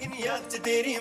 याद च तेरी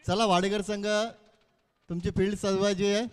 चला वाडेकर संघ तुमची फील्ड सजवायची आहे.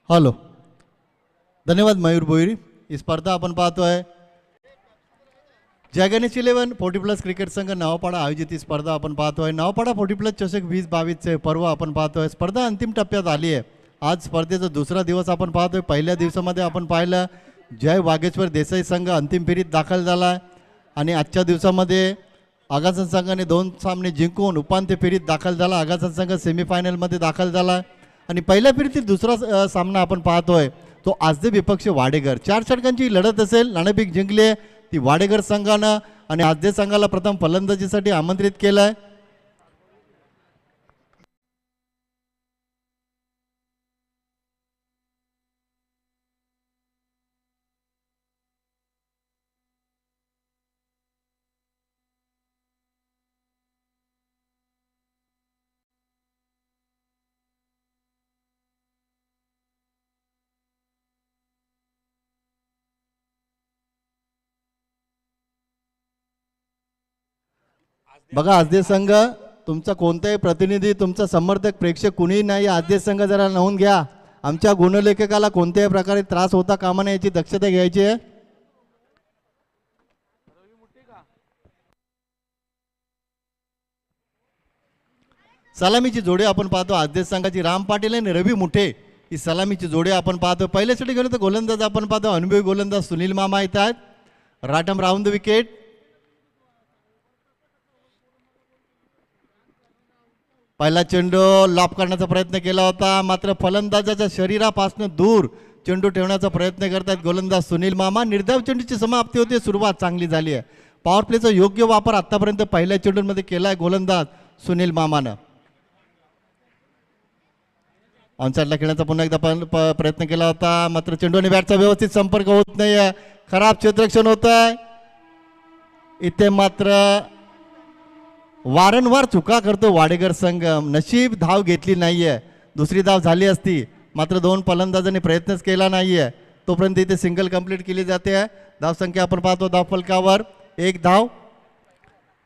हॅलो, धन्यवाद मयूर भोईर. ही स्पर्धा आपण पाहतोय जय गणेश 11 40+ क्रिकेट संघ नवापाडा आयोजित ही स्पर्धा आपण पाहतोय. नवापाडा 40+ चषक 2022 पर्व आपण पाहतोय. स्पर्धा अंतिम टप्प्यात आली आहे. आज स्पर्धेचा दुसरा दिवस आपण पाहतोय. पहिल्या दिवसामध्ये आपण पाहिलं जय वागेश्वर देसाई संघ अंतिम फेरीत दाखल झाला आणि आजच्या दिवसामध्ये आगासन संघाने 2 सामने जिंकून उपांत्य फेरीत दाखल झाला. आगासन संघ सेमीफायनलमध्ये दाखल झाला आणि पहिल्या फेरीतील दुसरा सामना आपण पाहतोय तो आजदे विपक्ष वाडेकर. 4 षटकांची लढत असेल. नाणेफेक जिंकले ती वाडेकर संघानं आणि आजदे संघाला प्रथम फलंदाजीसाठी आमंत्रित केलंय. बघा आजदे संघ तुमचा कोणताही प्रतिनिधी तुमचा समर्थक प्रेक्षक कुणीही नाही. आजदे संघ जरा नोंद घ्या. आमच्या गुणलेखकाला कोणत्याही प्रकारे त्रास होता कामा नये याची दक्षता घ्यायची आहे. सलामीची जोडी आपण पाहतो आजदे संघाची राम पाटील आणि रवी मुठे ही सलामीची जोडी आपण पाहतो. पहिल्यासाठी गेलो तर गोलंदाज आपण पाहतो अनुभवी गोलंदाज सुनील मामा येतात. राटम राऊंड द विकेट. पहिला चेंडू लॉप करण्याचा प्रयत्न केला होता मात्र फलंदाजाच्या शरीरापासून दूर चेंडू ठेवण्याचा प्रयत्न करतात गोलंदाज सुनील मामा. निर्धाव चेंडूची समाप्ती होते. सुरुवात चांगली झाली आहे. पॉवर प्लेचा योग्य वापर आतापर्यंत पहिल्या चेंडूंमध्ये केलाय गोलंदाज सुनील मामानं. ऑनसाईडला खेळण्याचा पुन्हा एकदा प्रयत्न केला होता मात्र चेंडू आणि बॅटचा व्यवस्थित संपर्क होत नाहीये. खराब क्षेत्ररक्षण होत आहे. इथे मात्र वारंवार चुका करतो वाडेकर संघ. नशीब धाव घेतली नाहीये. दुसरी धाव झाली असती मात्र 2 फलंदाजांनी प्रयत्नच केला नाहीये. तोपर्यंत इथे सिंगल कंप्लीट केली जाते. धावसंख्या आपण पाहतो धावफलकावर 1 धाव.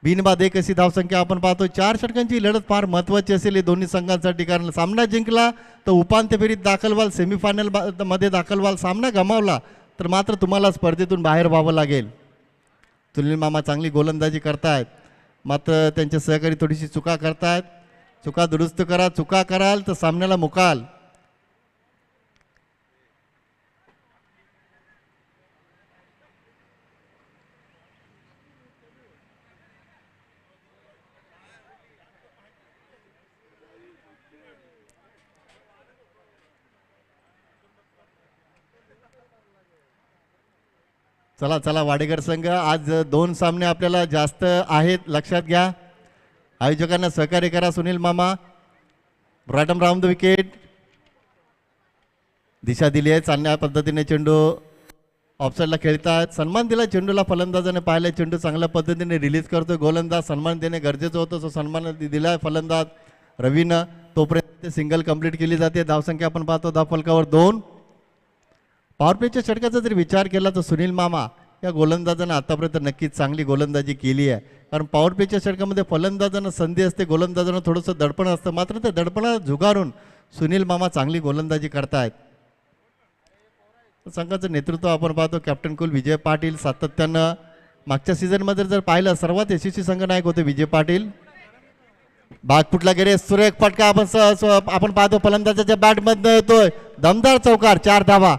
बिनबाद 1 अशी धावसंख्या आपण पाहतो. 4 षटकांची लढत फार महत्त्वाची असेल या दोन्ही संघांसाठी कारण सामना जिंकला तर उपांत्य फेरीत दाखल व्हाल. सेमीफायनल मध्ये दाखल व्हाल. सामना गमावला तर मात्र तुम्हाला स्पर्धेतून बाहेर व्हावं लागेल. सुनील मामा चांगली गोलंदाजी करतायत मात्र त्यांचे सहकारी थोडीशी चुका करतायत. चुका दुरुस्त करा. चुका कराल तर सामन्याला मुकाल. चला चला वाडेकर संघ आज 2 सामने आपल्याला जास्त आहेत लक्षात घ्या. आयोजकांना सहकार्य करा. सुनील मामा राटम राऊंड द विकेट. दिशा दिली आहे. चांगल्या पद्धतीने चेंडू ऑफसाईडला खेळतात. सन्मान दिला चेंडूला फलंदाजाने पाहिला. चेंडू चांगल्या पद्धतीने रिलीज करतोय गोलंदाज. सन्मान देणे गरजेचं होतं. सो सन्मान दिलाय फलंदाज रवीनं. तोपर्यंत सिंगल कंप्लीट केली जाते. धावसंख्या आपण पाहतो धावफलकावर 2. पॉवर प्लेच्या षटकाचा जर विचार केला तर सुनील मामा या गोलंदाजानं आतापर्यंत नक्कीच चांगली गोलंदाजी केली आहे. कारण पॉवर प्लेच्या षटकामध्ये फलंदाजांना संधी असते. गोलंदाजांना थोडंसं दडपण असतं मात्र ते दडपणाला झुगारून सुनील मामा चांगली गोलंदाजी करतायत. संघाचं नेतृत्व आपण पाहतो कॅप्टन कुल विजय पाटील. सातत्यानं मागच्या सीझनमध्ये जर पाहिलं सर्वात यशस्वी संघनायक होते विजय पाटील. भाग फुटला गेले. सुरेख फटका आपण पाहतो फलंदाजाच्या बॅटमधनं येतोय. दमदार चौकार. 4 धावा.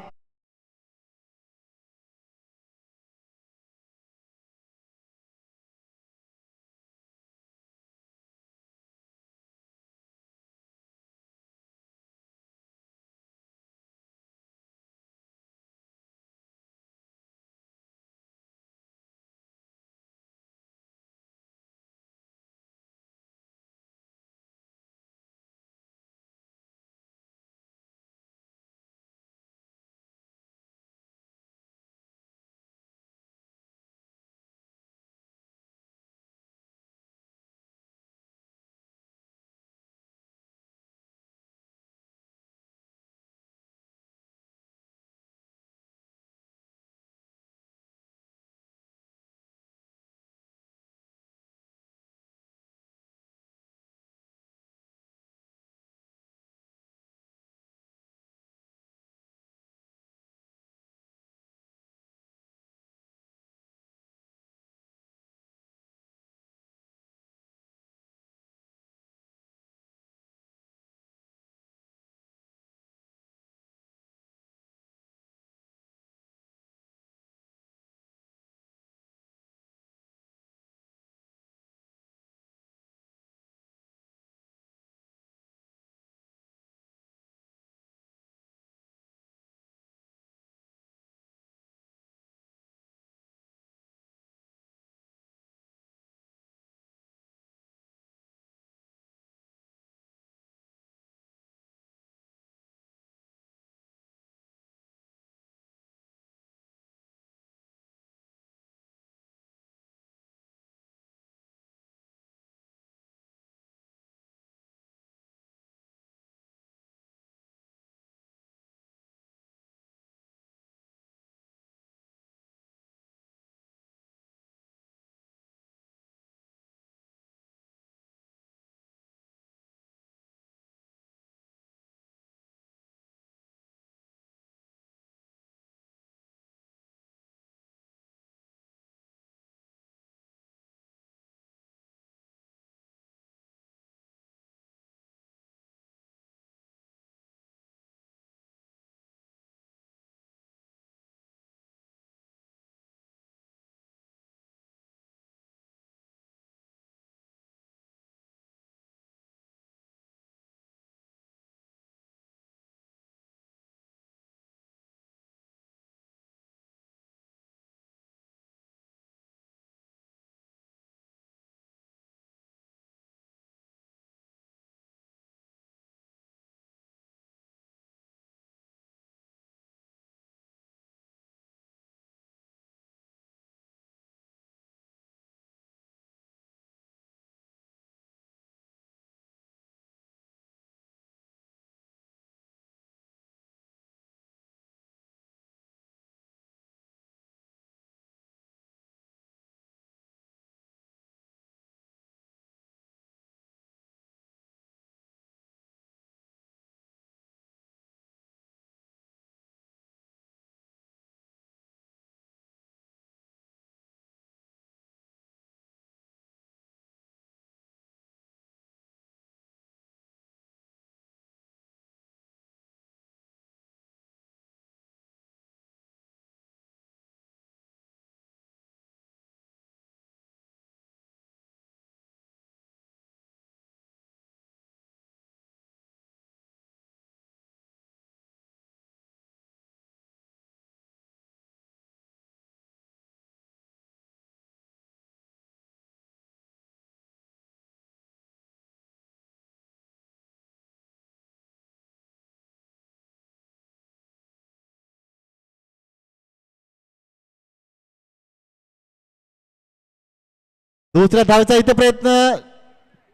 दुसऱ्या धावेचा इथे प्रयत्न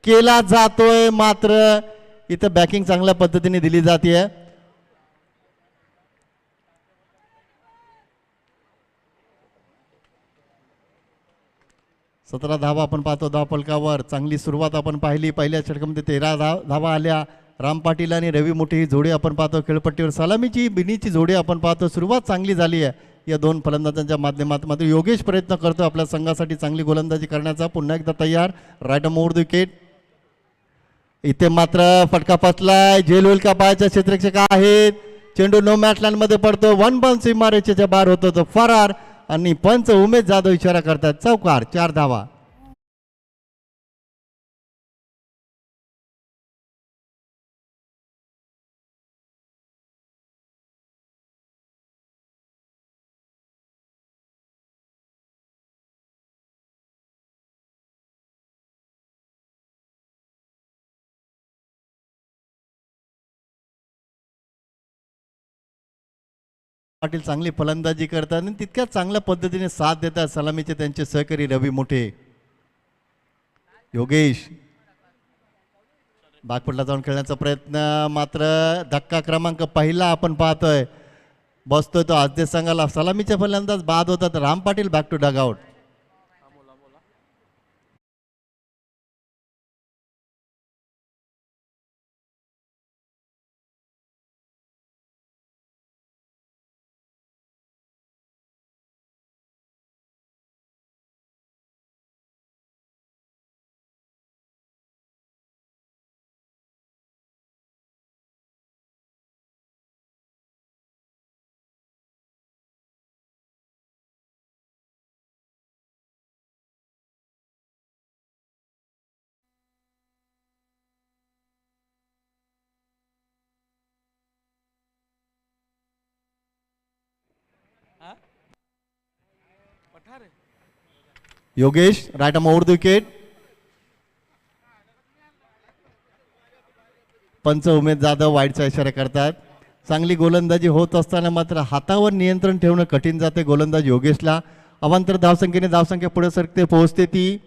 केला जातोय, मात्र इथं बॅकिंग चांगल्या पद्धतीने दिली जाते. 17 धावा आपण पाहतो धावफलकावर. चांगली सुरुवात आपण पाहिली. पहिल्या षटकामध्ये 13 धावा आल्या. राम पाटील आणि रवी मोठे ही जोडी आपण पाहतो खेळपट्टीवर. सलामीची बिनीची जोडी आपण पाहतो. सुरुवात चांगली झाली आहे या दोन फलंदाजांच्या माध्यमातून. मात्र योगेश प्रयत्न करतो आपल्या संघासाठी चांगली गोलंदाजी करण्याचा. पुन्हा एकदा तयार. Right more the wicket. इथे मात्र फटका फसलाय. झेल होईल का पायाच्या क्षेत्ररक्षक आहेत. चेंडू नो मॅच लाईन मध्ये पडतो. वन बाउन्स इमारतीच्या बाहेर होतो तो फरार. आणि पंच उमेश जाधव इशारा करतात चौकार. 4 धावा. पाटील चांगली फलंदाजी करतात आणि तितक्याच चांगल्या पद्धतीने साथ देतात सलामीचे त्यांचे सहकारी रवी मोठे. योगेश बागपटला जाऊन खेळण्याचा प्रयत्न, मात्र धक्का क्रमांक पहिला आपण पाहतोय बसतोय तो आजदेश संघाला. सलामीचे फलंदाज बाद होतात. Ram Patil back to dugout. Yogesh right arm over the wicket. पंच उमेश जाधव वाईटचा इशारा करतात. चांगली गोलंदाजी होत असताना मात्र हातावर नियंत्रण ठेवणं कठीण जाते गोलंदाज योगेशला. अवांतर धावसंख्या पुढे सरकते, पोहोचते ती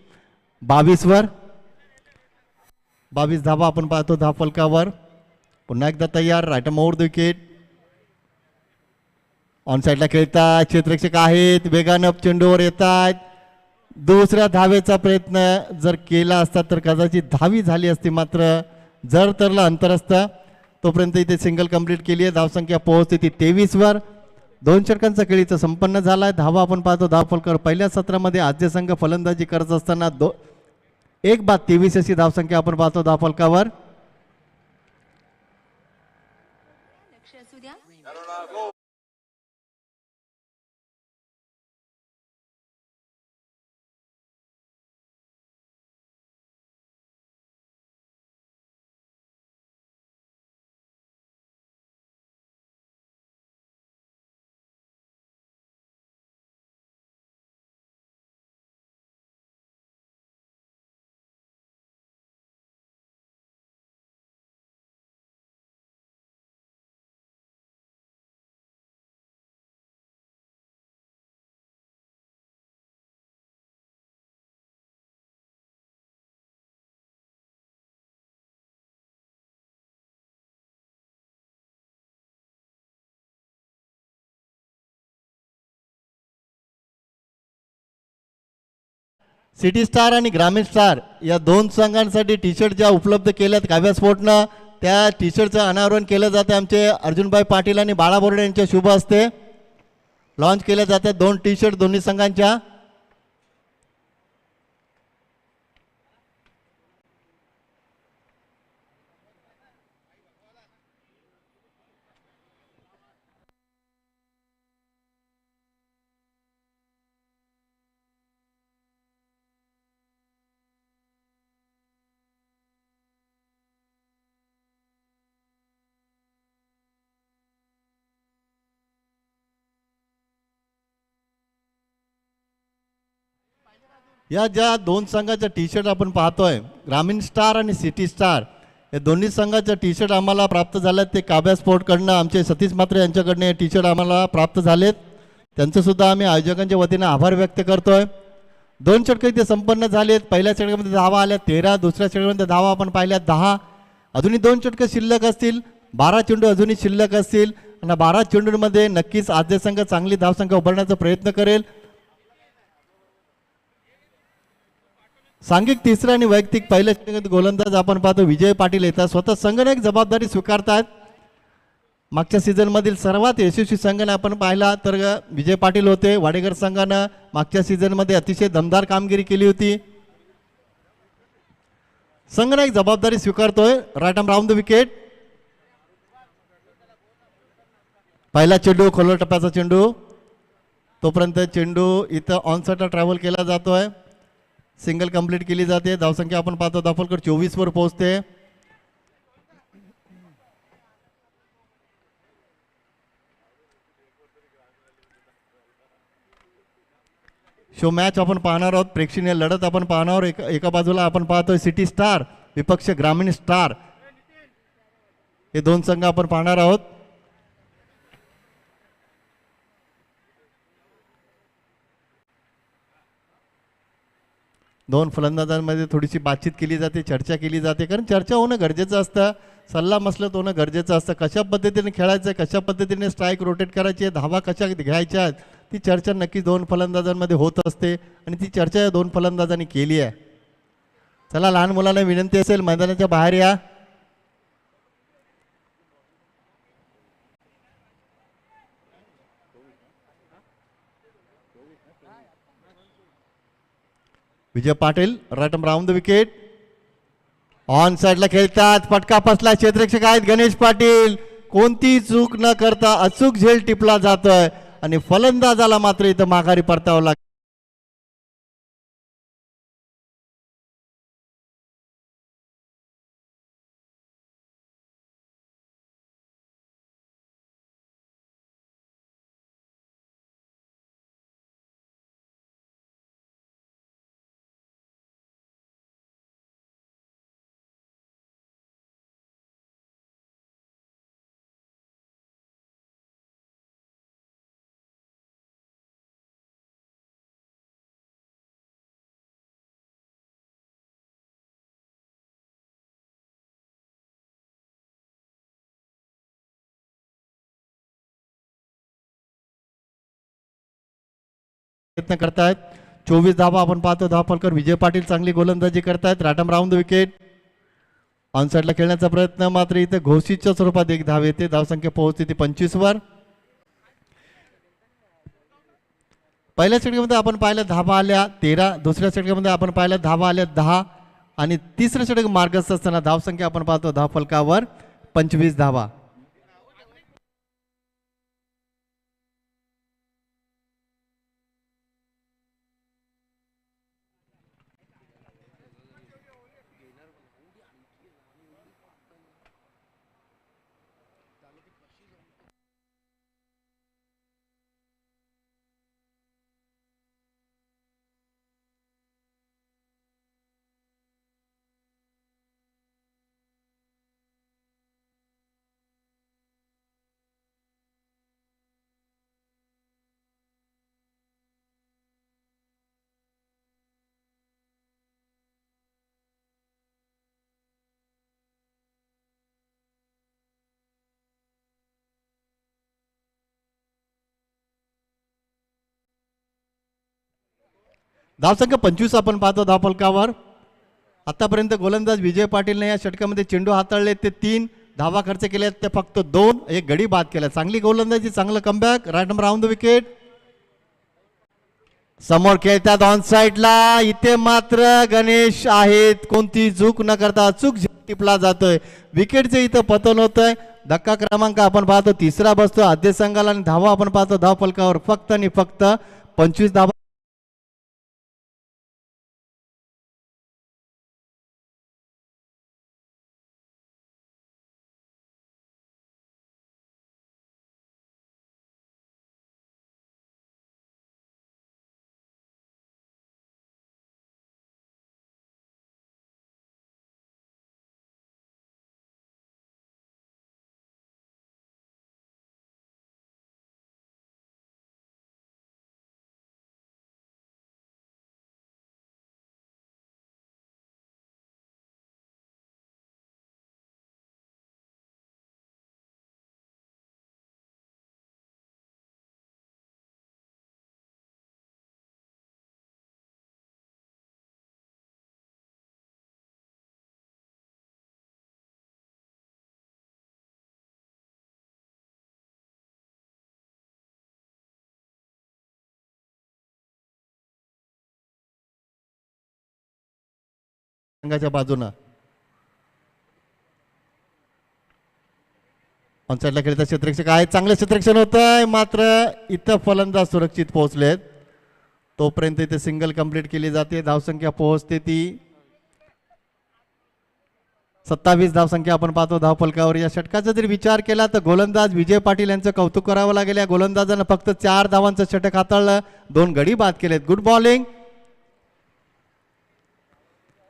22 वर. 22 धावा आपण पाहतो धावफलकावर. पुन्हा एकदा तयार. Right arm over the wicket. On साईडला खेळतात क्षेत्ररक्षक आहेत. वेगानं चेंडूवर येतात. दुसऱ्या धावेचा प्रयत्न जर केला असता तर कदाचित धावी झाली असती, मात्र जर तरला अंतर असतं. तोपर्यंत इथे सिंगल कंप्लीट केली आहे. धावसंख्या पोहोचते ती 23 वर. 2 षटकांचा खेळीचा संपन्न झालाय. धावा आपण पाहतो धावफलकावर. पहिल्या सत्रामध्ये आद्य संघ फलंदाजी करत असताना 1-23 अशी धावसंख्या आपण पाहतो धावफलकावर. सिटी स्टार आणि ग्रामीण स्टार या दोन संघांसाठी टी शर्ट ज्या उपलब्ध केल्यात काव्या स्पोर्टनं, त्या टी शर्टचं अनावरण केलं जाते. आमचे अर्जुनभाई पाटील आणि बाळा बोर्डे यांच्या शुभ हस्ते लॉन्च केल्या जातात 2 टी शर्ट दोन्ही संघांच्या. या ज्या 2 संघाच्या टी शर्ट आपण पाहतोय, ग्रामीण स्टार आणि सिटी स्टार, या दोन्ही संघाच्या टी शर्ट आम्हाला प्राप्त झाल्यात. ते काव्या स्पोर्टकडनं आमचे सतीश म्हात्रे यांच्याकडनं हे टी शर्ट आम्हाला प्राप्त झालेत. त्यांचं सुद्धा आम्ही आयोजकांच्या वतीने आभार व्यक्त करतोय. 2 षटक इथे संपन्न झालेत. पहिल्या षटकामध्ये धावा आल्या 13, दुसऱ्या षटकामध्ये धावा आपण पाहिल्या 10. अजूनही 2 षटक शिल्लक असतील. 12 चेंडू अजूनही शिल्लक असतील आणि 12 चेंडूंमध्ये नक्कीच आद्य संघ चांगली धावसंख्या उभारण्याचा प्रयत्न करेल. सांघिक तिसरा आणि वैयक्तिक पहिल्या षटकात गोलंदाज आपण पाहतो विजय पाटील येतात. स्वतः संघाने एक जबाबदारी स्वीकारतात. मागच्या सीझन मधील सर्वात यशस्वी संघाने आपण पाहिला तर विजय पाटील होते. वाडेकर संघानं मागच्या सीझन मध्ये अतिशय दमदार कामगिरी केली होती. संघाने एक जबाबदारी स्वीकारतोय. Right arm round the wicket. पहिला चेंडू खोलवर टप्प्याचा चेंडू. तोपर्यंत चेंडू इथं ऑनसाइडला ट्रॅव्हल केला जातोय. सिंगल कंप्लीट केली जाते. धावसंख्या आपण पाहतो धावफलकर 24 वर पोहोचते. शो मॅच आपण पाहणार आहोत. प्रेक्षणीय लढत आपण पाहणार आहोत. एका बाजूला आपण पाहतोय सिटी स्टार विपक्ष ग्रामीण स्टार. हे दोन संघ आपण पाहणार आहोत. दोन फलंदाजांमध्ये थोडीशी बातचीत केली जाते, चर्चा केली जाते. कारण चर्चा होणं गरजेचं असतं. सल्ला मसलत होणं गरजेचं असतं. कशा पद्धतीने खेळायचं, कशा पद्धतीने स्ट्राईक रोटेट करायचे, धावा कशा घ्यायच्या आहेत, ती चर्चा नक्की दोन फलंदाजांमध्ये होत असते आणि ती चर्चा या दोन फलंदाजांनी केली आहे. चला, लहान मुलांना विनंती असेल मैदानाच्या बाहेर या. Vijay Patil right arm round the wicket. On साइडला खेळतात. फटका फसला. क्षेत्ररक्षक आहेत गणेश पाटील. कोणती चूक न करता अचूक झेल टिपला जातोय आणि फलंदाजाला मात्र इथं माघारी परतावं लागतं. प्रयत्न करतायत. 24 धावा आपण पाहतो. धावफलकर विजय पाटील चांगली गोलंदाजी करतायत. Right arm round the wicket. On साइडला खेळण्याचा प्रयत्न मात्र इथे घोषीच्या स्वरूपात एक धाव येते. धावसंख्या पोहोचते ती 25 वर. पहिल्या षटकामध्ये आपण पाहिलं धावा आल्या 13, दुसऱ्या षटकामध्ये आपण पाहिलं धावा आल्या 10 आणि तिसऱ्या षटक मार्गस्थ असताना धावसंख्या आपण पाहतो धावफलकावर 25 धावा. धावसंख्या 25 आपण पाहतो धावफलकावर. आतापर्यंत गोलंदाज विजय पाटीलने या षटकामध्ये चेंडू हाताळले ते 3, धावा खर्च केले ते फक्त 2, एक गडी बाद केला. चांगली गोलंदाजी, चांगलं comeback. Right arm round the wicket. समोर खेळतात ऑन साइडला. इथे मात्र गणेश आहेत. कोणती चूक न करता अचूक टिपला जातोय. विकेटचे इथं पतन होतंय. धक्का क्रमांक आपण पाहतो तिसरा बसतो आद्य संघाला आणि धावा आपण पाहतो धावफलकावर फक्त आणि फक्त 25 धावा. संघाच्या बाजूनं ऑनसाईडला खेळता क्षेत्ररक्षक आहे, चांगलं क्षेत्ररक्षण होत आहे, मात्र इथं फलंदाज सुरक्षित पोहोचलेत. तोपर्यंत इथे सिंगल कंप्लीट केली जाते. धावसंख्या पोहोचते ती 27 धावसंख्या आपण पाहतो धावफलकावर. या षटकाचा जर विचार केला तर गोलंदाज विजय पाटील यांचं कौतुक करावं लागेल. या गोलंदाजानं फक्त 4 धावांचं षटक हाताळलं, 2 गडी बाद केलेत. Good bowling.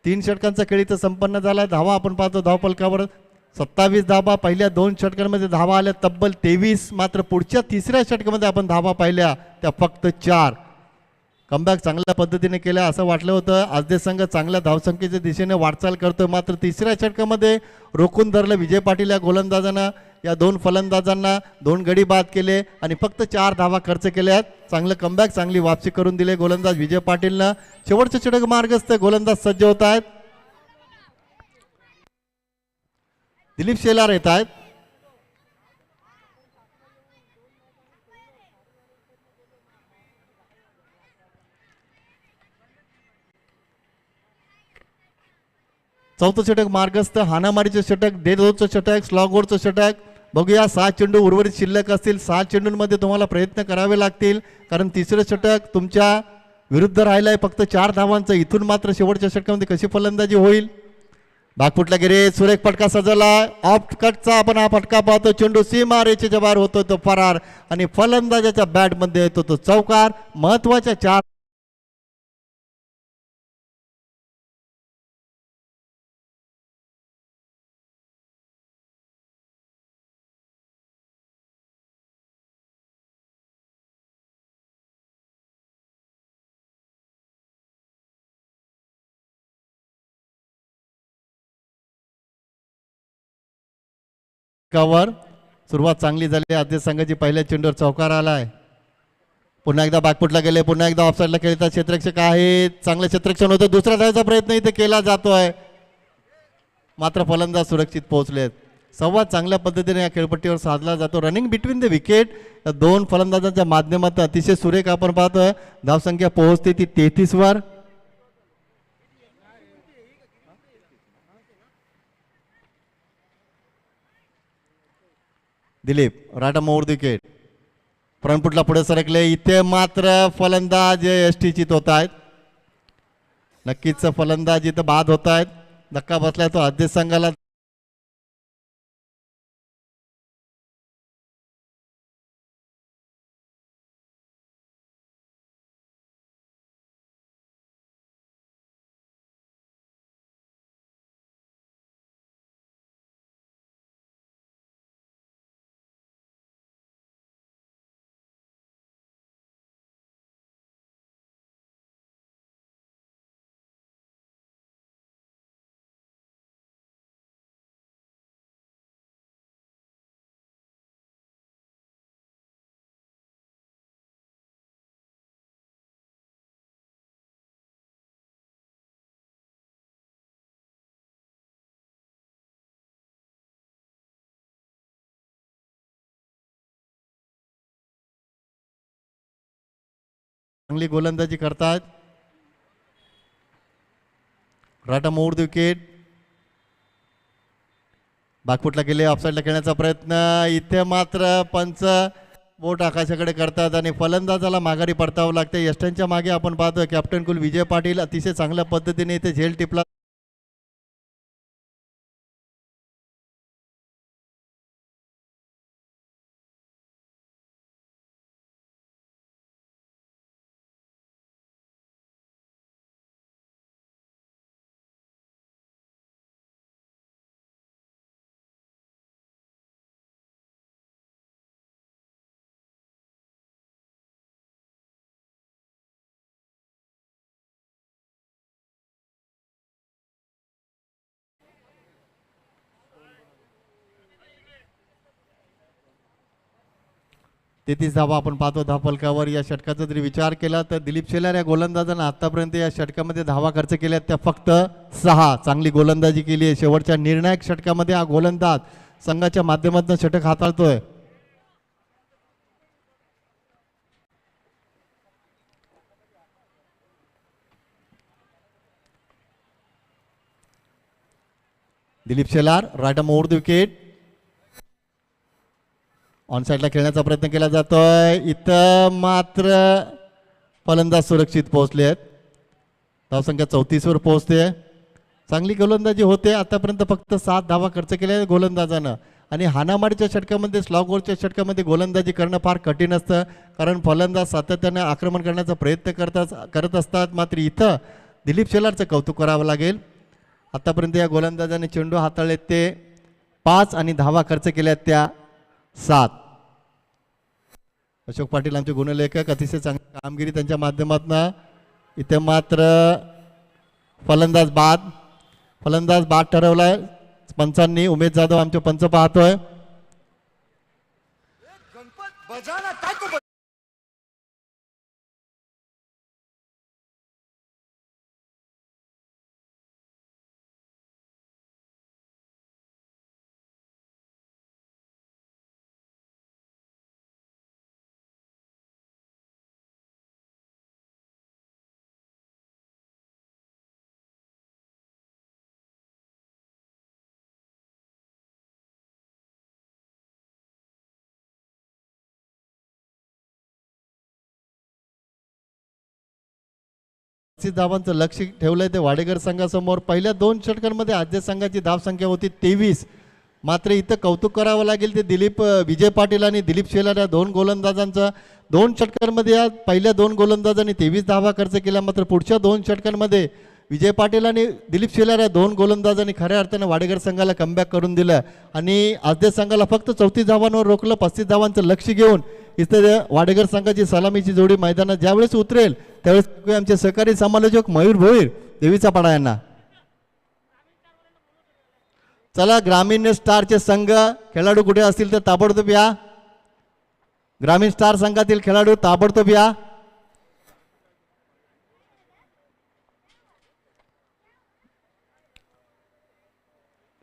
3 षटकांचा खेळ इथं संपन्न झाला. धावा आपण पाहतो धावफलकावर 27 धावा. पहिल्या 2 षटकांमध्ये धावा आल्या तब्बल 23, मात्र पुढच्या तिसऱ्या षटकामध्ये आपण धावा पाहिल्या त्या फक्त 4. कमबॅक चांगल्या पद्धतीने केला असं वाटलं होतं. आजदे संघ चांगल्या धावसंख्येच्या दिशेने वाटचाल करतोय, मात्र तिसऱ्या षटकामध्ये रोखून धरलं विजय पाटील या गोलंदाजांना. या 2 फलंदाजांना 2 गडी बाद केले आणि फक्त 4 धावा खर्च केल्यात. चांगलं कमबॅक, चांगली वापसी करून दिले गोलंदाज विजय पाटीलनं. शेवटचे षटक मार्गस्थ गोलंदाज सज्ज होत आहेत. दिलीप शेलार येत आहेत. चौथं षटक मार्गस्थ, हाणामारीचं षटक, डेडचं षटक, स्लॉगवरचं षटक. बघूया 6 चेंडू उर्वरित शिल्लक असतील. 6 चेंडूंमध्ये तुम्हाला प्रयत्न करावे लागतील, कारण तिसरं षटक तुमच्या विरुद्ध राहिलंय फक्त 4 धावांचं. इथून मात्र शेवटच्या षटकामध्ये कशी फलंदाजी होईल. भाग फुटला गेले, सुरेख फटका सजवला. ऑफ कटचा आपण हा फटका पाहतो. चेंडू सीमा रेषेच्या बाहेर होतो तो फरार आणि फलंदाजाच्या बॅटमध्ये येतो तो चौकार. महत्वाच्या 4 वर सुरुवात चांगली झाली. आद्य संघाची पहिल्या चेंडूवर चौकार आलाय. पुन्हा एकदा बागपुटला गेले, पुन्हा एकदा ऑफसाईडला खेळतात क्षेत्ररक्षक आहेत. चांगलं क्षेत्ररक्षण होतं. दुसरा धावाचा प्रयत्न इथे केला जातोय, मात्र फलंदाज सुरक्षित पोहोचलेत. संवाद चांगल्या पद्धतीने या खेळपट्टीवर साधला जातो. रनिंग बिटवीन द विकेट 2 फलंदाजांच्या माध्यमातून अतिशय सुरेख आपण पाहतोय. धावसंख्या पोहोचते ती 33 वर. दिलीप राटा मोर विकेट फ्रंटफुटला पुढे सरकले. इथे मात्र फलंदाज यष्टीचित होत आहेत. नक्कीच फलंदाज इथं बाद होत आहेत. धक्का बसलाय तो आद्य संघाला. चांगली गोलंदाजी करतात. Rata more wicket. बागफुटला गेले, ऑफसाईडला खेळण्याचा प्रयत्न. इथे मात्र पंच बोट आकाशाकडे करतात आणि फलंदाजाला माघारी परतावं लागते. यष्टांच्या मागे आपण पाहतोय कॅप्टन कुल विजय पाटील अतिशय चांगल्या पद्धतीने इथे झेल टिपला. तेहतीस धावा आपण पाहतो धावफलकावर. या षटकाचा जरी विचार केला तर दिलीप शेलार या गोलंदाजांना आतापर्यंत या षटकामध्ये धावा खर्च केल्या त्या फक्त 6. चांगली गोलंदाजी केली आहे. शेवटच्या निर्णायक षटकामध्ये हा गोलंदाज संघाच्या माध्यमातून षटक हाताळतोय. Dilip Shelar right arm over the wicket. On साईडला खेळण्याचा प्रयत्न केला जातोय. इथं मात्र फलंदाज सुरक्षित पोहोचले आहेत. धावसंख्या 34 वर पोहोचते. चांगली गोलंदाजी होते. आतापर्यंत फक्त 7 धावा खर्च केल्या गोलंदाजानं. आणि हाणामारीच्या षटकामध्ये स्लॉग गोलच्या षटकामध्ये गोलंदाजी करणं फार कठीण असतं, कारण फलंदाज सातत्याने आक्रमण करण्याचा प्रयत्न करत असतात. मात्र इथं दिलीप शेलारचं कौतुक करावं लागेल. आतापर्यंत या गोलंदाजाने चेंडू हाताळलेत ते 5 आणि धावा खर्च केल्यात त्या 7. अशोक पाटील आमचे गुणलेखक, अतिशय चांगली कामगिरी त्यांच्या माध्यमातून. इथे मात्र फलंदाज बाद ठरवलाय पंचांनी. उमेश जाधव आमचे पंच पाहतोय. धावांचं लक्ष ठेवलंय ते वाडेकर संघासमोर. पहिल्या 2 षटकांमध्ये आद्य संघाची धावसंख्या होती 23. मात्र इथं कौतुक करावं लागेल ते विजय पाटील आणि दिलीप शेलार या 2 गोलंदाजांचं. 2 षटकांमध्ये या पहिल्या 2 गोलंदाजांनी 23 धावा खर्च केल्या. मात्र पुढच्या 2 षटकांमध्ये विजय पाटील आणि दिलीप शेलार या 2 गोलंदाजांनी खऱ्या अर्थानं वाडेकर संघाला कमबॅक करून दिलं आणि आद्य संघाला फक्त 34 धावांवर रोखलं. 35 धावांचं लक्ष घेऊन इथे वाडेकर संघाची सलामीची जोडी मैदानात ज्यावेळेस उतरेल त्यावेळेस आमचे सहकारी समालोचक मयूर भोईर देवीचा पाडा यांना. चला ग्रामीण स्टारचे संघ खेळाडू कुठे असतील तर ताबडतोब या. ग्रामीण स्टार संघातील खेळाडू ताबडतोब या.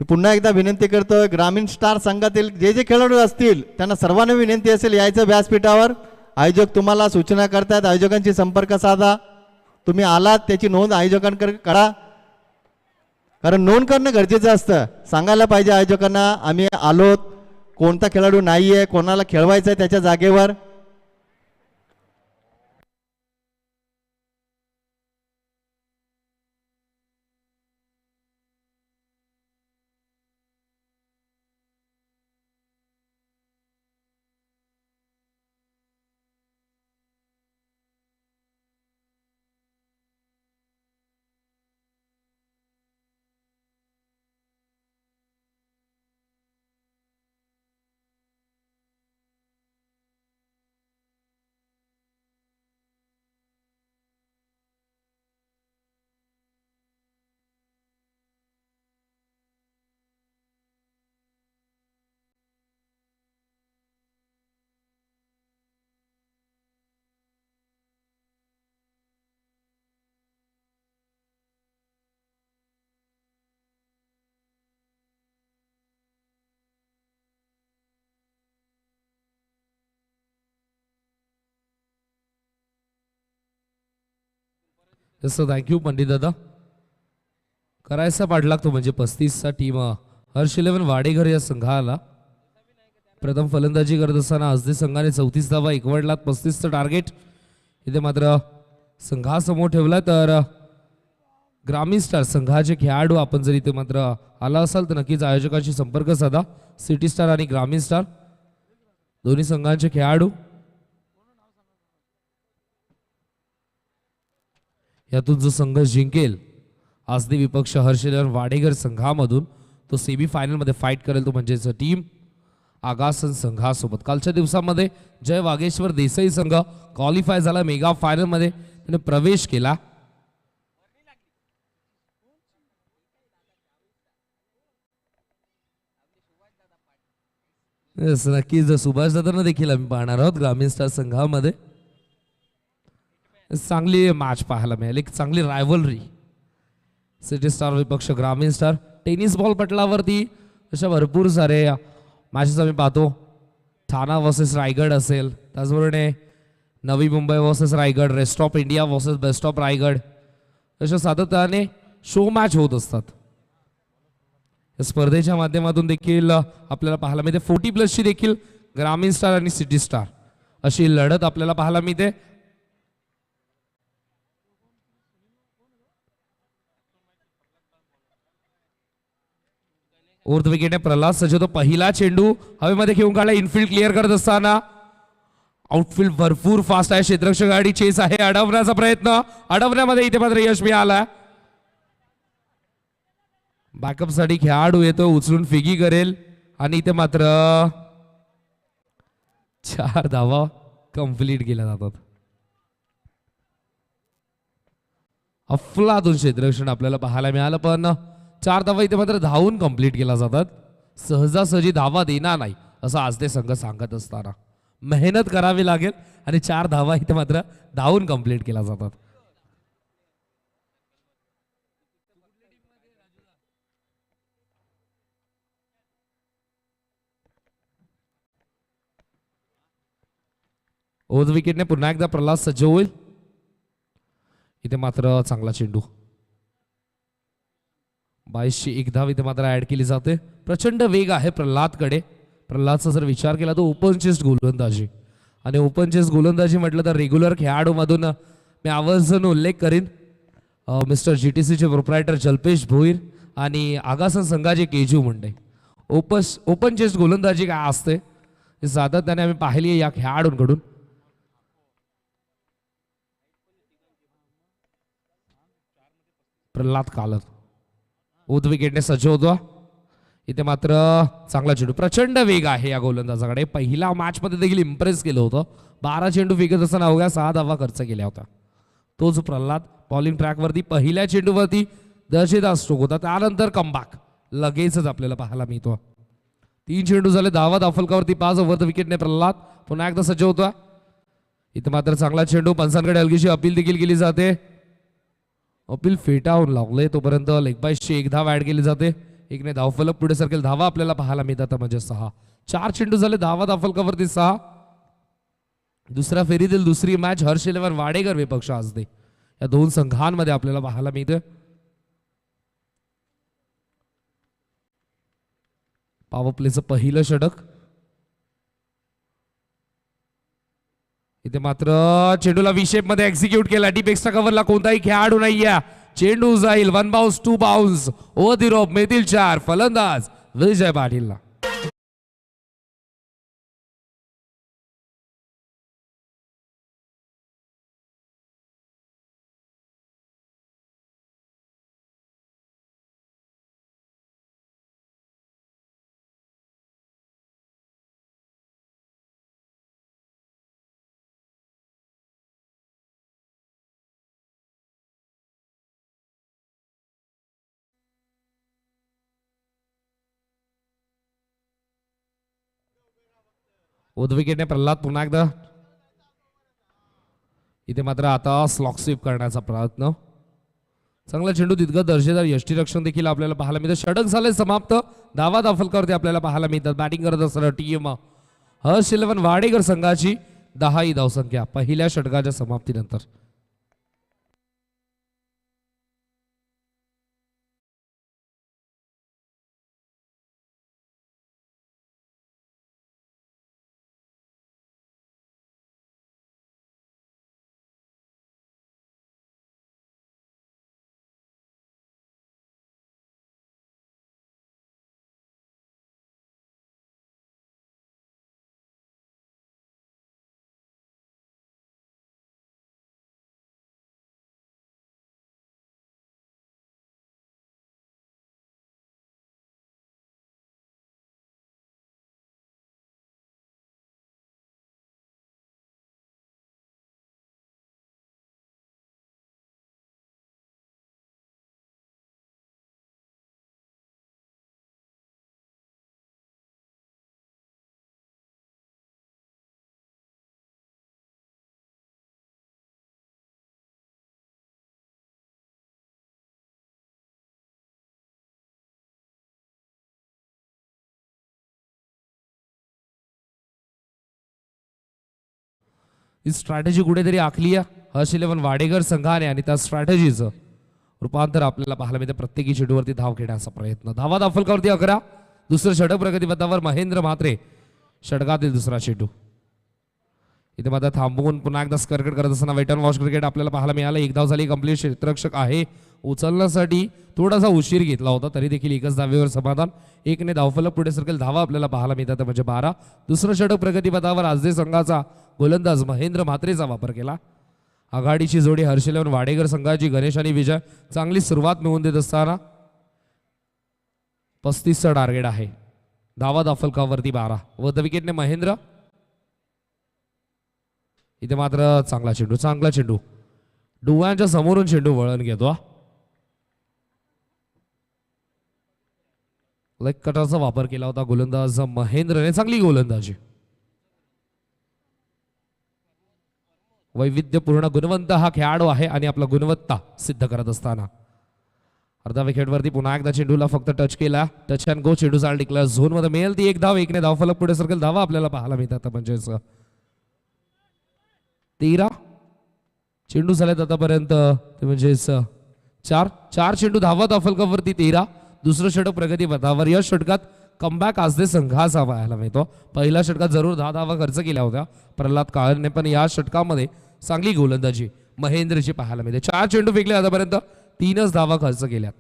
पुन्हा एकदा विनंती करतोय, ग्रामीण स्टार संघातील जे खेळाडू असतील त्यांना सर्वांना विनंती असेल यायचं व्यासपीठावर. आयोजक तुम्हाला सूचना करतायत, आयोजकांशी संपर्क साधा. तुम्ही आलात त्याची नोंद आयोजकांकडे करा, कारण नोंद करणं गरजेचं असतं. सांगायला पाहिजे आयोजकांना आम्ही आलोत, कोणता खेळाडू नाहीये, कोणाला खेळवायचं आहे त्याच्या जागेवर. तसं थँक्यू पंडित दादा. करायचा पाठलाग तो म्हणजे 35चा टीम हर्ष 11 वाडेघर या संघाला. प्रथम फलंदाजी करत असताना आजदे संघाने 34 धावा एकवटलात. 35चं टार्गेट इथे मात्र संघासमोर ठेवला. तर ग्रामीण स्टार संघाचे खेळाडू आपण जर इथे मात्र आला असाल तर नक्कीच आयोजकांशी संपर्क साधा. सिटी स्टार आणि ग्रामीण स्टार दोन्ही संघांचे खेळाडू. यातून जो संघ जिंकेल आजदे विपक्ष हर्ष 11 वाडेघर संघामधून तो सेमी फायनल मध्ये फाईट करेल, तो म्हणजेच टीम आगासन संघासोबत. कालच्या दिवसामध्ये जय वागेश्वर देसाई संघ क्वालिफाय झाला, मेगा फायनल मध्ये त्याने प्रवेश केला. नक्कीच सुभाष दादांना देखील आम्ही पाहणार आहोत ग्रामीण स्टार संघामध्ये. चांगली मॅच पाहायला मिळाली, एक चांगली रायव्हलरी. सिटी स्टार विपक्ष ग्रामीण स्टार. टेनिस बॉल पटलावरती अशा भरपूर सारे मॅचेस आम्ही पाहतो. ठाणा वर्सेस रायगड असेल, त्याचबरोबर Navi Mumbai versus Raigad, rest of India versus best of Raigad, अशा सातत्याने शो मॅच होत असतात. या स्पर्धेच्या माध्यमातून देखील आपल्याला पाहायला मिळते 40+ ची देखील ग्रामीण स्टार आणि सिटी स्टार अशी लढत आपल्याला पाहायला मिळते. उर्ध विकेटने प्रल्हाद सजवतो पहिला चेंडू हवेमध्ये घेऊन काढला. इनफिल्ड क्लिअर करत असताना आउटफील्ड भरपूर फास्ट आहे. क्षेत्ररक्षक गाडी चेस आहे. अडवण्याचा प्रयत्न अडवण्यामध्ये इथे मात्र यश मिळाला. बॅकअप साठी खेळाडू येतो उचलून फिगी करेल आणि इथे मात्र 4 धावा कंप्लीट केल्या जातात. अफलातून क्षेत्ररक्षण आपल्याला पाहायला मिळालं पण 4 धावा इथे मात्र धावून कंप्लीट केल्या जातात. सहजासहजी धावा देणार नाही असं आज ते संघ सांगत असताना मेहनत करावी लागेल आणि 4 धावा इथे मात्र धावून कंप्लीट केल्या जातात. ओव्हर विकेटने पुन्हा एकदा प्रल्हाद सज्ज होईल. इथे मात्र चांगला चेंडू 22ची 1 धाव इथे मात्र ऍड केली जाते. प्रचंड वेग आहे प्रल्हादकडे. प्रल्हादचा जर विचार केला तर ओपन चेस्ट गोलंदाजी आणि ओपन चेस्ट गोलंदाजी म्हटलं तर रेग्युलर खेळाडूमधून मी आवर्जून उल्लेख करीन मिस्टर GTCचे प्रोप्रायटर जल्पेश भोईर आणि आगासन संघाचे केजू मुंडे. ओपन चेस्ट गोलंदाजी काय असते हे सातत्याने आम्ही पाहिली आहे या खेळाडूंकडून. प्रल्हाद कालर उद विकेटने सज्ज होतो. इथे मात्र चांगला चेंडू प्रचंड वेग आहे या गोलंदाजाकडे. पहिला मॅच मध्ये देखील इम्प्रेस केलं होतं. 12 चेंडू फेकत असताना अवघ्या 6 धावा खर्च केल्या होत्या. तोच प्रल्हाद बॉलिंग ट्रॅकवरती पहिल्या चेंडूवरती दर्जेदार स्ट्रोक होता. त्यानंतर कमबॅक लगेचच आपल्याला पाहायला मिळतो. 3 चेंडू झाले. धावा दाफलकावरती 5 ओव्हर विकेटने प्रल्हाद पुन्हा एकदा सज्ज होता. इथे मात्र चांगला चेंडू पंचांकडे हलकीशी अपील देखील केली जाते. अपील फेटावून लागले तोपर्यंत लेग बाईसची 1 धाव ऍड केली जाते. एकने धावफलक पुढे सरकेल. धावा आपल्याला पाहायला मिळतात म्हणजे 6. 4 चेंडू झाले. धावा दाफलकावरती 6. दुसऱ्या फेरीतील दुसरी मॅच हर्ष 11 वाडेकर विपक्ष आज दे या 2 संघांमध्ये आपल्याला पाहायला मिळते. पॉवर प्लेचं पहिलं षटक. इथे मात्र चेंडूला विशेप मध्ये एक्झिक्यूट केला. डीप एक्स्ट्रा कव्हरला कोणताही खेळाडू नाहीये. चेंडू जाईल 1 बाउन्स 2 बाउन्स ओव्हर दी रोप. मिळतील 4. फलंदाज विजय पाटीलला. उद विकेटने प्रल्हाद पुन्हा एकदा. इथे मात्र आता स्लॉक स्वीप करण्याचा प्रयत्न. चांगला चेंडू तितकं दर्जेदार यष्टीरक्षण देखील आपल्याला पाहायला मिळतं. षटक झाले समाप्त. धावा दाफलकावरती आपल्याला पाहायला मिळतात. बॅटिंग करत असताना टीम हर्ष 11 वाडेकर संघाची 10 ही धावसंख्या पहिल्या षटकाच्या समाप्तीनंतर. ही स्ट्रॅटेजी कुठेतरी आखली आहे हर्ष 11 वाडेकर संघाने आणि त्या स्ट्रॅटेजीचं रूपांतर आपल्याला पाहायला मिळते. प्रत्येकी चेंडूवरती धाव घेण्याचा प्रयत्न. धावा दाफलकावरती 11. दुसरं षटक प्रगतीपथावर महेंद्र म्हात्रे. षटकातील दुसरा चेंडू. इथे मात्र थांबवून पुन्हा एकदा स्कर्कट करत असताना वेट अँड वॉच क्रिकेट आपल्याला पाहायला मिळालं. एक धाव झाली कंप्लीट. क्षेत्ररक्षक आहे उचलण्यासाठी थोडासा उशीर घेतला होता, तरी देखील एकच धावेवर समाधान. एकने धावफलक पुढे सरकेल. धावा आपल्याला पाहायला मिळतात म्हणजे 12. दुसरं षटक प्रगतीपथावर आजदे संघाचा गोलंदाज महेंद्र म्हात्रेचा वापर केला. आघाडीची जोडी हर्ष इलेव्हन वाडेकर संघाची गणेश आणि विजय चांगली सुरुवात मिळवून देत असताना 35चं टार्गेट आहे. धावा दाफलकावरती 12. व विकेटने महेंद्र. इथे मात्र चांगला चेंडू डोळ्यांच्या समोरून चेंडू वळण घेतो. लेग कटरचा वापर केला होता गोलंदाज महेंद्रने. चांगली गोलंदाजी. वैविध्यपूर्ण गुणवंत हा खेळाडू आहे आणि आपला गुणवत्ता सिद्ध करत असताना अर्धा विकेटवरती पुन्हा एकदा चेंडूला फक्त टच केला. Touch and go. चेंडू चाल टिकला. झोन मध्ये मिळेल ती एक धाव. एकने धावफलक पुढे सरकेल. धावा आपल्याला पाहायला मिळतात म्हणजे 13 चेंडू झालेत आतापर्यंत ते म्हणजेच 4 चेंडू. धावा दाफलकावरती 13. दुसरं षटक प्रगतीपथावर. या षटकात कमबॅक आजदे संघाचा पाहायला मिळतो. पहिल्या षटकात जरूर 10 धावा खर्च केल्या होत्या प्रल्हाद काळेने, पण या षटकामध्ये चांगली गोलंदाजी महेंद्रची पाहायला मिळते. 4 चेंडू फेकले आतापर्यंत. 3च धावा खर्च केल्यात.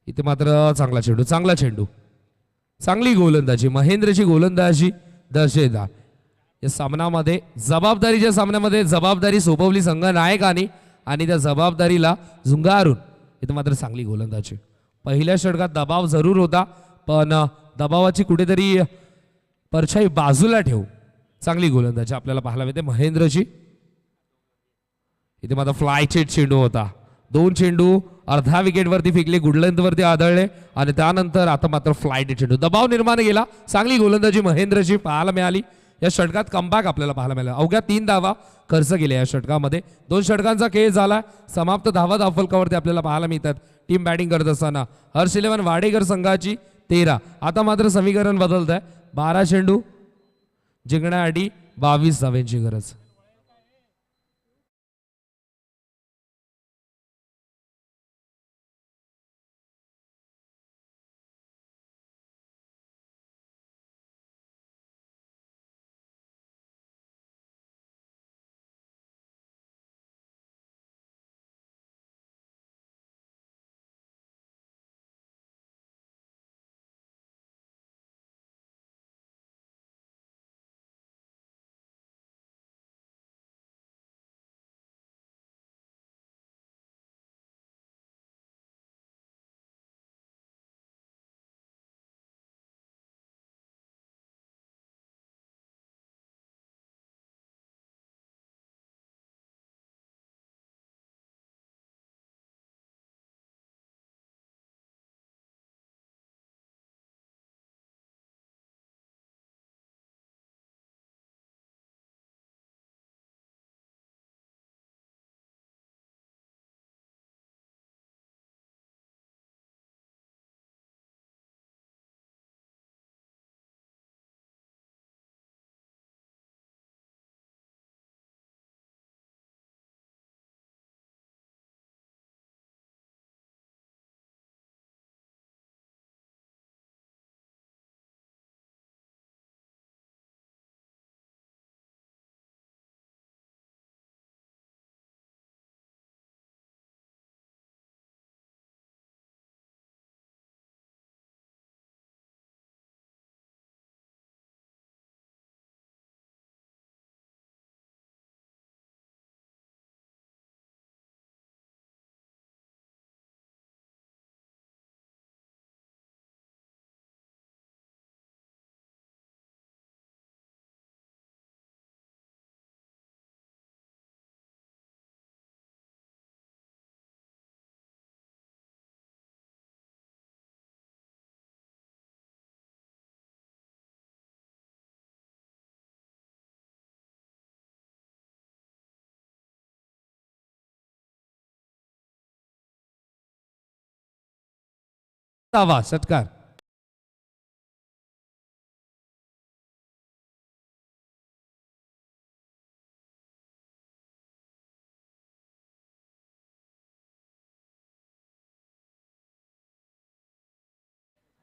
इथे मात्र चांगला चेंडू चांगली गोलंदाजी. महेंद्रची गोलंदाजी दर्शेदार. या सामन्यामध्ये जबाबदारी सोपवली संघ नायकाने आणि त्या जबाबदारीला झुंगारून इथे मात्र चांगली गोलंदाजी. पहिल्या षटकात दबाव जरूर होता, पण दबावाची कुठेतरी परछाई बाजूला ठेवू चांगली गोलंदाजी आपल्याला पाहायला मिळते महेंद्रची. इथे मात्र फ्लायचेट चेंडू होता. 2 चेंडू अर्धा विकेटवरती फेकले. गुडलेंथवरती आदळले आणि त्यानंतर आता मात्र फ्लाईट चेंडू. दबाव निर्माण केला. चांगली गोलंदाजी महेंद्रची पाहायला मिळाली. या षटकात कमबॅक आपल्याला पाहायला मिळाला. अवघ्या 3 धावा खर्च केल्या या षटकामध्ये. 2 षटकांचा खेळ झाला. समाप्त. धावा दाफलकावरती आपल्याला पाहायला मिळतात. टीम बॅटिंग करत असताना हर्ष इलेव्हन वाडेकर संघाची 13. आता मात्र समीकरण बदलत आहे. 12 चेंडू जिंकण्यासाठी 22 धावांची गरज. धावा षटकार.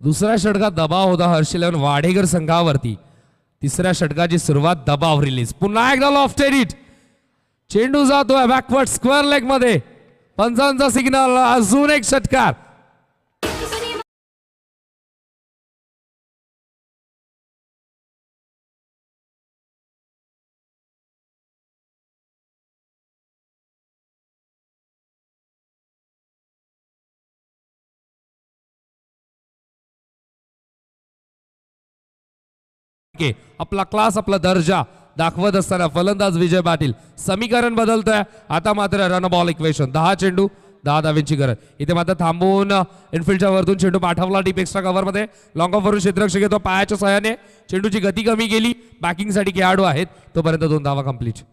दुसऱ्या षटकात दबाव होता हर्ष इलेव्हन वाडेकर संघावरती. तिसऱ्या षटकाची सुरुवात दबाव रिलीज. पुन्हा एकदा लॉफ्टेड हिट. चेंडू जातोय बॅकवर्ड स्क्वेअर लेग मध्ये. पंचांचा सिग्नल. अजून एक षटकार. आपला क्लास आपला दर्जा दाखवत असताना फलंदाज विजय पाटील. समीकरण बदलतंय आता मात्र रन बॉल इक्वेशन. 10 चेंडू 10 धावेंची गरज. इथे मात्र थांबून इनफिल्डच्या वरतून चेंडू पाठवला डीप एक्स्ट्रा कव्हर मध्ये. लॉंग ऑफ वरून क्षेत्ररक्षक येतो पायाच्या सहाय्याने. चेंडूची गती कमी केली. बॅकिंगसाठी खेळाडू आहेत तोपर्यंत 2 धावा कंप्लीट.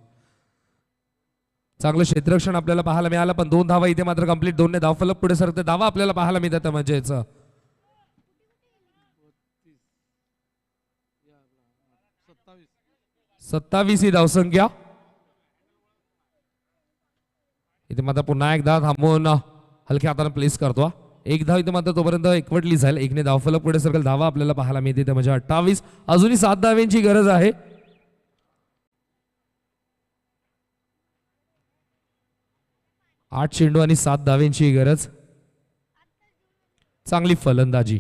चांगलं क्षेत्ररक्षण आपल्याला पाहायला मिळालं पण 2 धावा इथे मात्र कंप्लीट. 2 ने धावफलक पुढे सरकते. धावा आपल्याला पाहायला मिळतात म्हणजेच 27 ही धावसंख्या. इथे मात्र पुन्हा एकदा थांबवून हलक्या हाताने प्लेस करतो. एक धाव इथे मात्र तोपर्यंत एकवटली जाईल. 1 ने धावफलक पुढे सरकेल. धावा आपल्याला पाहायला मिळते ते म्हणजे 28. अजूनही 7 धाव्यांची गरज आहे. 8 चेंडू आणि 7 धाव्यांची गरज. चांगली फलंदाजी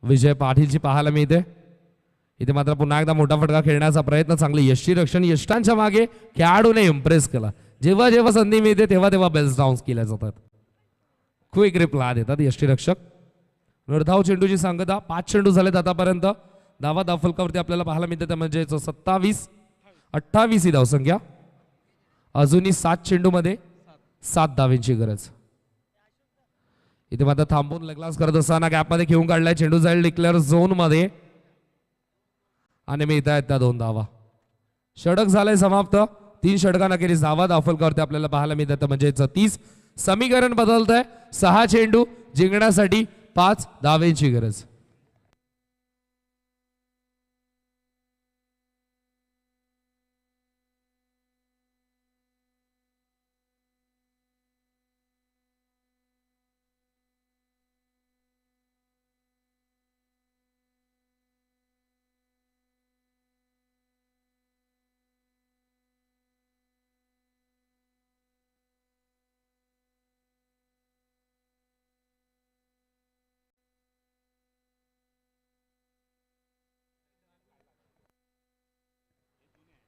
विजय पाटीलची पाहायला मिळते. इथे मात्र पुन्हा एकदा मोठा फटका खेळण्याचा प्रयत्न. चांगले यष्टी रक्षण. यष्टांच्या मागे खेळाडूने इम्प्रेस केला. जेव्हा जेव्हा संधी मिळते तेव्हा तेव्हा बेल्स डाऊन केल्या जातात. क्विक रिप्लाय देतात यष्टी रक्षक. निर्धाव चेंडूची सांगता. 5 चेंडू झालेत आतापर्यंत. धावा धावफलकावरती आपल्याला पाहायला मिळते म्हणजे 27 28 ही धावसंख्या. अजूनही 7 चेंडू मध्ये 7 धावेंची गरज. इथे मात्र थांबून लगलास करत असताना गॅपमध्ये घेऊन काढलाय. चेंडू जाईल डिक्लेअर झोन मध्ये आणि मिळत आहेत त्या 2 धावा. षटक झालंय समाप्त. 3 षटकांखेरीज धावा धावफलकावरती आपल्याला पाहायला मिळतात म्हणजे 30. समीकरण बदलतंय. 6 चेंडू जिंकण्यासाठी 5 धावेंची गरज.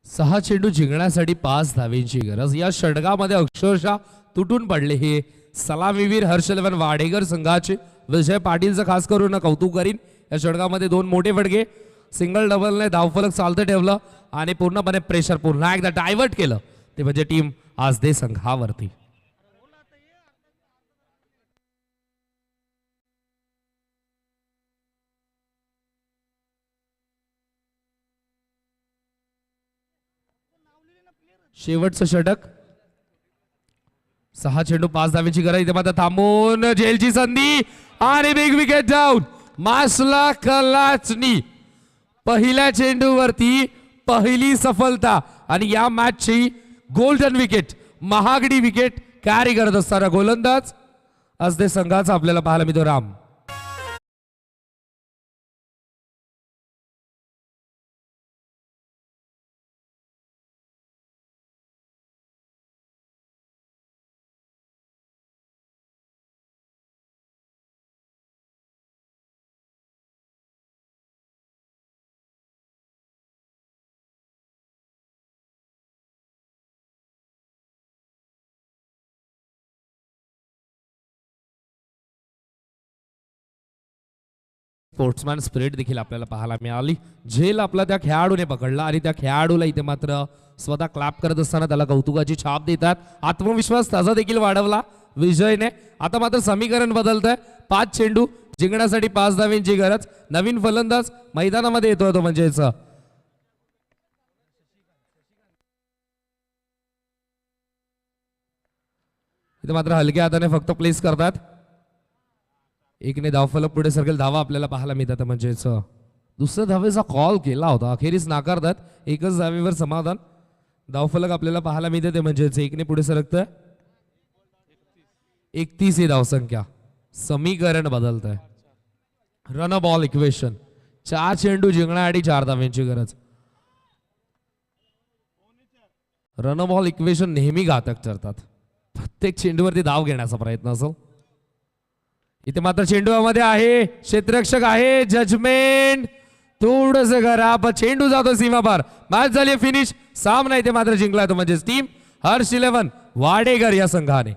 सहा चेंडू जिंकण्यासाठी 5 धावेंची गरज. या षटकामध्ये अक्षरशः तुटून पडले हे सलामीवीर हर्ष इलेव्हन वाडेकर संघाचे. विजय पाटीलचं खास करून कौतुक करीन. या षटकामध्ये 2 मोठे फटके. सिंगल डबलने धावफलक चालतं ठेवलं आणि पूर्णपणे प्रेशर पुन्हा एकदा डायव्हर्ट केलं ते म्हणजे टीम आजदे संघावरती. शेवटचं षटक. 6 चेंडू 5 धावेची गरज. इथे मात्र थांबून झेलची संधी आणि बिग विकेट डाऊन. मासला कलाचनी पहिल्या चेंडूवरती पहिली सफलता आणि या मॅचची गोल्डन विकेट महागडी विकेट कॅरी करत असताना गोलंदाज आजदे संघाचा आपल्याला पाहायला मिळतो राम. स्पोर्ट्समॅन स्पिरिट देखील आपल्याला पाहायला मिळाली. झेल आपला त्या खेळाडूने पकडला आणि त्या खेळाडूला इथे मात्र स्वतः क्लॅप करत असताना त्याला कौतुकाची छाप देतात. आत्मविश्वास त्याचा देखील वाढवला विजयने. आता मात्र समीकरण बदलत आहे. 5 चेंडू जिंकण्यासाठी 5 धावेंची गरज. नवीन फलंदाज मैदानामध्ये येतोय तो म्हणजेच इथे मात्र हलक्या हाताने फक्त प्लेस करतात. 1 ने धावफलक पुढे सरकेल. धावा आपल्याला पाहायला मिळतात म्हणजेच दुसऱ्या धावेचा कॉल केला होता अखेरीस नाकारतात. 1च धावेवर समाधान. धावफलक आपल्याला पाहायला मिळते ते म्हणजेच 1 ने पुढे सरकतंय. 31 ही धावसंख्या. समीकरण बदलत आहे. Run ball equation. 4 चेंडू जिंकण्यासाठी 4 धाव्यांची गरज. रन बॉल इक्वेशन नेहमी घातक ठरतात. प्रत्येक चेंडूवरती धाव घेण्याचा प्रयत्न असो. इथे मात्र चेंडूमध्ये आहे क्षेत्ररक्षक आहे. जजमेंट थोडस करा पण चेंडू जातो सीमापार. मॅच झाली फिनिश. सामना इथे मात्र जिंकला तो म्हणजेच टीम हर्ष 11 वाडेकर या संघाने.